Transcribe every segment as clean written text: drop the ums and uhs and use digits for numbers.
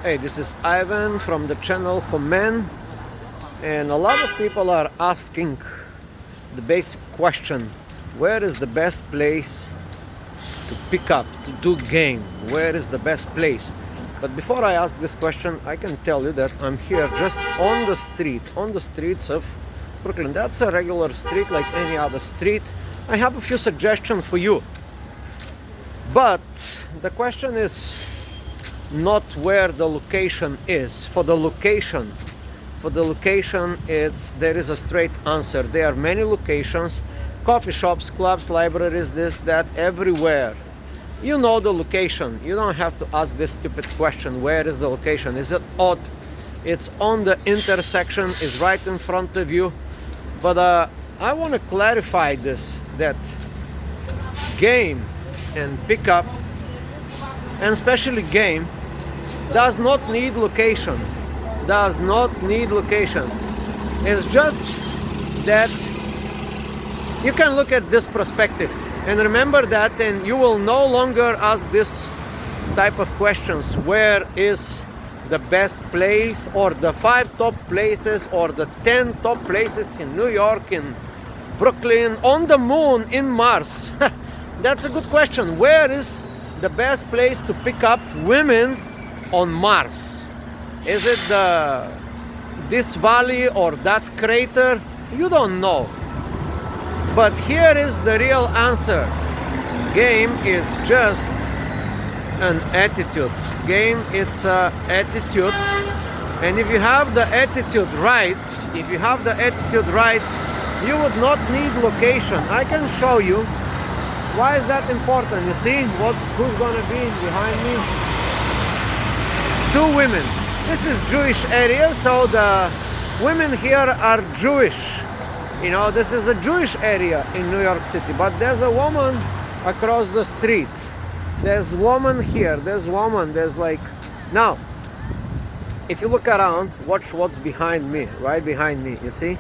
Hey, this is Ivan from the channel for men, and a lot of people are asking the basic question: where is the best place to pick up, to do game? Where is the best place? But before I ask this question, I can tell you that I'm here just on the streets of Brooklyn. That's a regular street like any other street. I have a few suggestions for you, but the question is not where the location is. For the location, there is a straight answer. There are many locations, coffee shops, clubs, libraries, this, that, everywhere. You know the location. You don't have to ask this stupid question: where is the location? Is it odd? It's on the intersection, is right in front of you. But I want to clarify this, that game and pickup, and especially game, does not need location. It's just that you can look at this perspective and remember that, and you will no longer ask this type of questions: where is the best place, or the 5 top places, or the 10 top places in New York, in Brooklyn, on the moon, in Mars. That's a good question. Where is the best place to pick up women on Mars? Is it this valley or that crater? You don't know. But here is the real answer. Game is just an attitude. Game, it's a attitude. And if you have the attitude right, you would not need location. I can show you. Why is that important? You see who's gonna be behind me? 2 women. This is Jewish area, so the women here are Jewish. You know, this is a Jewish area in New York City, but there's a woman across the street. There's woman here, there's like... Now, if you look around, watch what's behind me, right behind me, you see?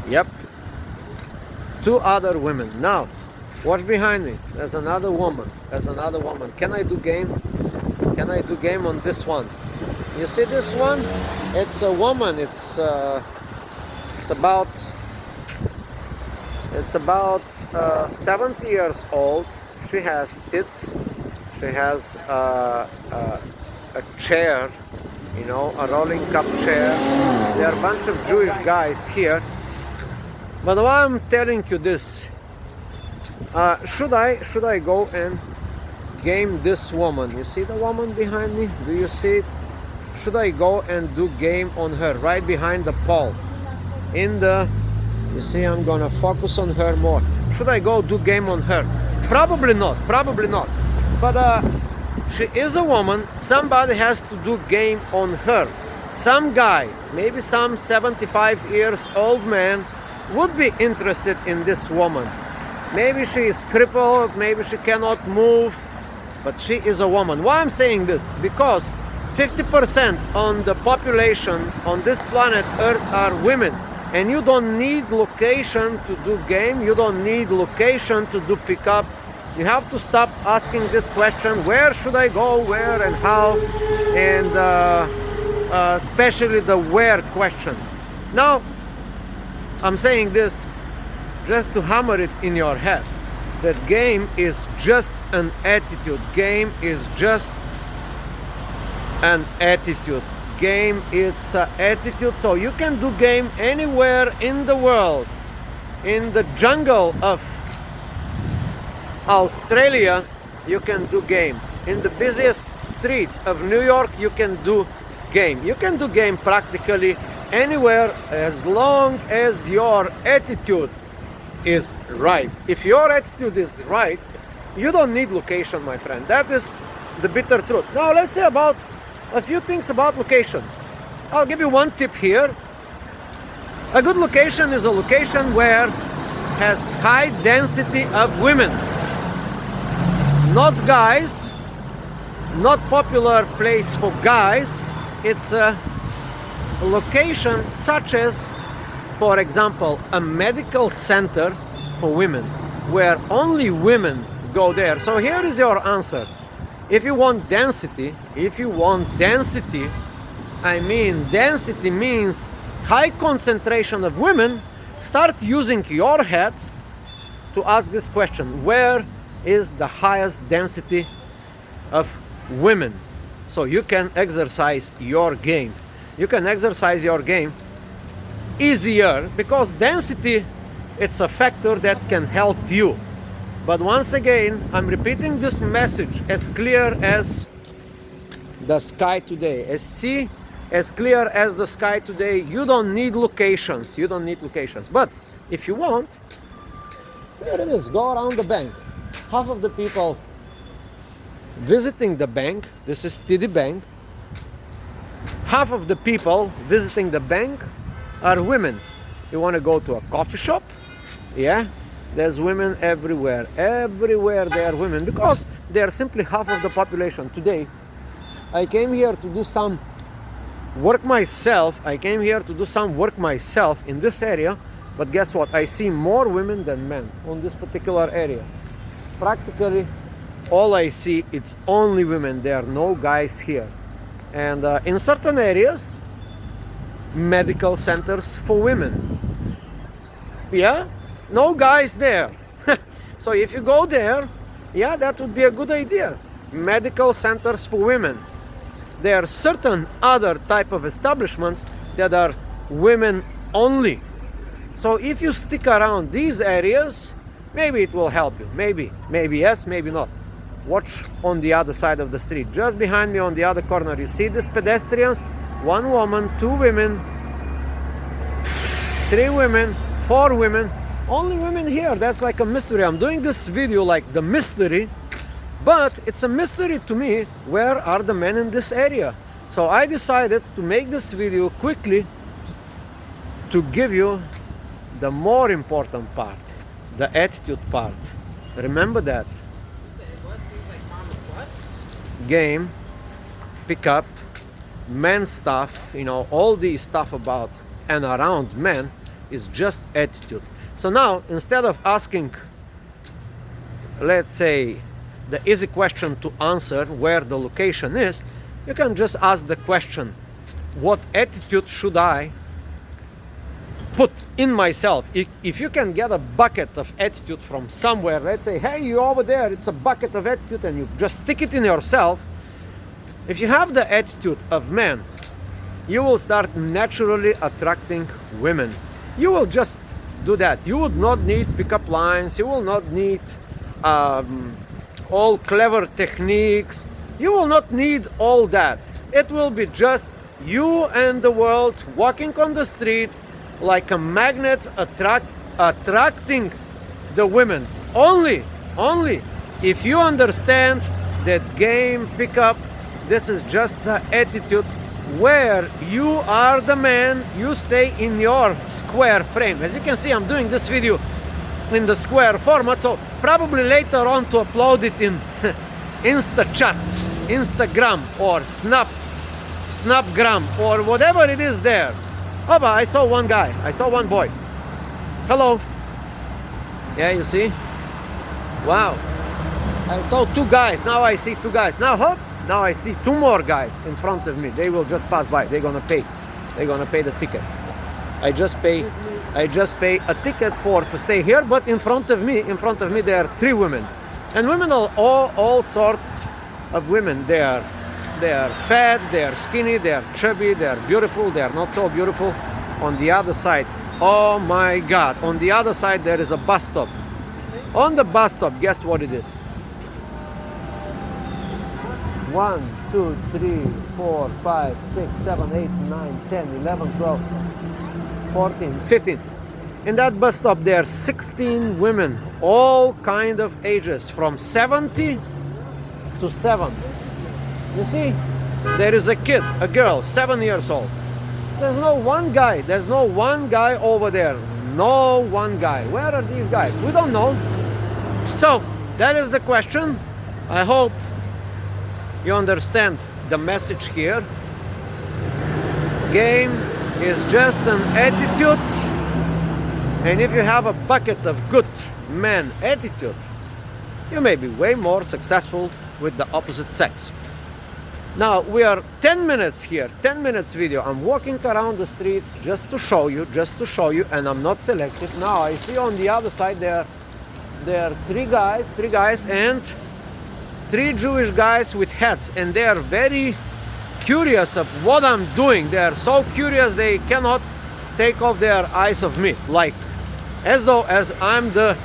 Yep. 2 other women. Now, watch behind me. There's another woman. Can I do game? Can I do game on this one? You see this one? It's a woman. It's about 70 years old. She has tits. She has a chair, you know, a rolling cup chair. There are a bunch of Jewish guys here. But why I'm telling you this? Should I go and game this woman? You see the woman behind me? Do you see it? Should I go and do game on her right behind the pole? You see, I'm gonna focus on her more. Should I go do game on her? Probably not. But she is a woman. Somebody has to do game on her. Some guy, maybe some 75 years old man, would be interested in this woman. Maybe she is crippled, maybe she cannot move, but she is a woman. Why I'm saying this? Because 50% on the population on this planet Earth are women. And you don't need location to do game. You don't need location to do pickup. You have to stop asking this question: where should I go, where and how, and especially the where question. Now, I'm saying this just to hammer it in your head, that game is just an attitude. Game is just an attitude. Game, it's an attitude. So you can do game anywhere in the world. In the jungle of Australia, you can do game. In the busiest streets of New York, you can do game. You can do game practically anywhere, as long as your attitude is right. If your attitude is right, you don't need location, my friend. That is the bitter truth. Now let's say about a few things about location. I'll give you one tip here. A good location is a location where has high density of women. Not guys, not popular place for guys. It's a location such as, for example, a medical center for women, where only women go there. So here is your answer. If you want density, I mean, density means high concentration of women. Start using your head to ask this question: where is the highest density of women? So you can exercise your game. You can exercise your game easier because density, it's a factor that can help you. But once again, I'm repeating this message as clear as the sky today. As clear as the sky today. You don't need locations. You don't need locations. But if you want, there it is. Go around the bank. Half of the people visiting the bank, this is TD Bank. Half of the people visiting the bank are women. You want to go to a coffee shop? Yeah, there's women everywhere. Everywhere there are women because they are simply half of the population. Today, I came here to do some work myself. In this area, but guess what? I see more women than men on this particular area. Practically all I see, it's only women. There are no guys here. And in certain areas, medical centers for women. Yeah, no guys there. So if you go there, yeah, that would be a good idea. Medical centers for women. There are certain other type of establishments that are women only. So if you stick around these areas, maybe it will help you. Maybe yes, maybe not. Watch on the other side of the street. Just behind me on the other corner, you see these pedestrians? 1 woman, 2 women, 3 women, 4 women. Only women here. That's like a mystery. I'm doing this video like the mystery, but it's a mystery to me. Where are the men in this area? So I decided to make this video quickly to give you the more important part, the attitude part. Remember that. Game, pickup, men stuff, all these stuff about and around men is just attitude. So now, instead of asking, let's say, the easy question to answer where the location is, you can just ask the question, what attitude should I put in myself? If you can get a bucket of attitude from somewhere, let's say, hey, you over there, it's a bucket of attitude, and you just stick it in yourself. If you have the attitude of men, you will start naturally attracting women. You will just do that. You would not need pickup lines. You will not need all clever techniques. You will not need all that. It will be just you and the world walking on the street like a magnet, attracting the women. Only if you understand that game, pickup, this is just the attitude where you are the man, you stay in your square frame. As you can see, I'm doing this video in the square format, so probably later on to upload it in InstaChat, Instagram, or Snapgram, or whatever it is there. Oh, but I saw one guy, I saw one boy. Hello. Yeah, you see? Wow. I saw 2 guys, now I see 2 guys. Now hop. Now I see 2 more guys in front of me. They will just pass by. They're gonna pay the ticket. I just pay a ticket to stay here, but in front of me there are 3 women. And women are all sorts of women. They are fat, they are skinny, they are chubby, they are beautiful, they are not so beautiful. On the other side, oh my God, on the other side there is a bus stop. On the bus stop, guess what it is? 1, 2, 3, 4, 5, 6, 7, 8, 9, 10, 11, 12, 14, 15. In that bus stop there are 16 women, all kind of ages, from 70 to 7. You see, there is a kid, a girl, 7 years old. There's no one guy over there. No one guy. Where are these guys? We don't know. So, that is the question. I hope you understand the message here. Game is just an attitude, and if you have a bucket of good man attitude, you may be way more successful with the opposite sex. Now we are 10 minutes here, 10 minutes video. I'm walking around the streets just to show you, and I'm not selective. Now I see on the other side there are three guys and three Jewish guys with hats, and they are very curious of what I'm doing. They are so curious they cannot take off their eyes of me, like as though as I'm the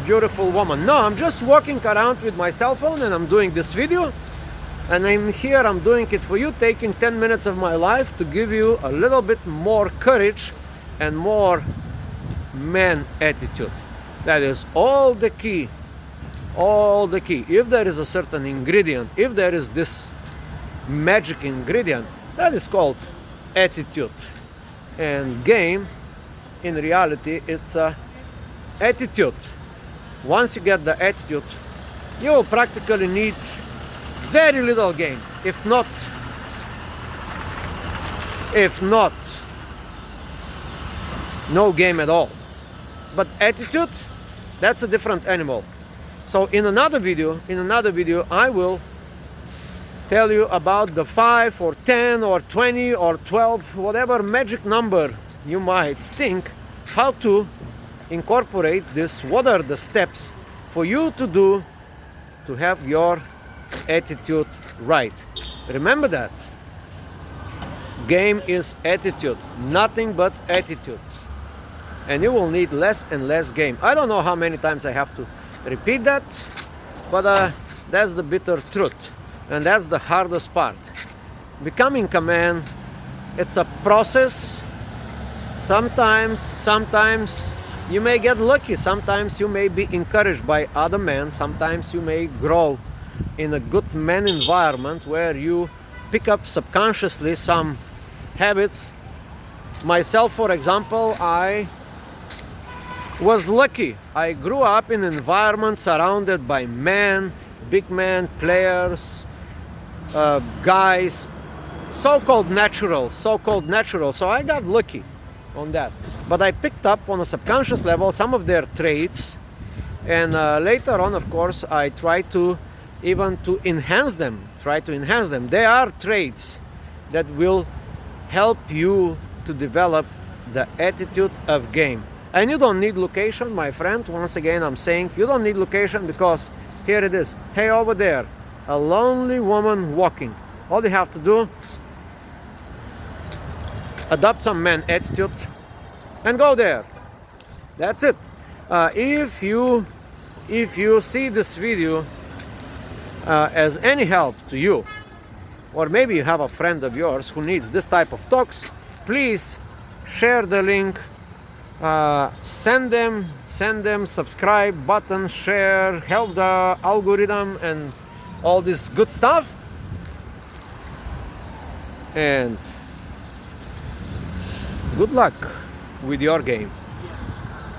beautiful woman. No, I'm just walking around with my cell phone and I'm doing this video, and I'm doing it for you, taking 10 minutes of my life to give you a little bit more courage and more man attitude. That is all the key. If there is a certain ingredient, if there is this magic ingredient, that is called attitude. And game, in reality, it's a attitude. Once you get the attitude, you will practically need very little game, if not no game at all. But attitude, that's a different animal. So in another video I will tell you about the 5 or 10 or 20 or 12, whatever magic number you might think, how to incorporate this. What are the steps for you to do to have your attitude right? Remember that game is attitude, nothing but attitude, and you will need less and less game. I don't know how many times I have to repeat that, but that's the bitter truth, and that's the hardest part. Becoming a man, it's a process. Sometimes you may get lucky, sometimes you may be encouraged by other men, sometimes you may grow in a good man environment where you pick up subconsciously some habits. Myself, for example, I was lucky. I grew up in an environment surrounded by men, big men, players, guys, so-called natural. So I got lucky on that. But I picked up on a subconscious level some of their traits, and later on, of course, I tried to enhance them. They are traits that will help you to develop the attitude of game. And you don't need location, my friend. Once again, I'm saying you don't need location, because here it is. Hey, over there, a lonely woman walking. All you have to do, adopt some man attitude and go there. That's it. If you see this video as any help to you, or maybe you have a friend of yours who needs this type of talks, please share the link. Send them subscribe button, share, help the algorithm and all this good stuff, and good luck with your game.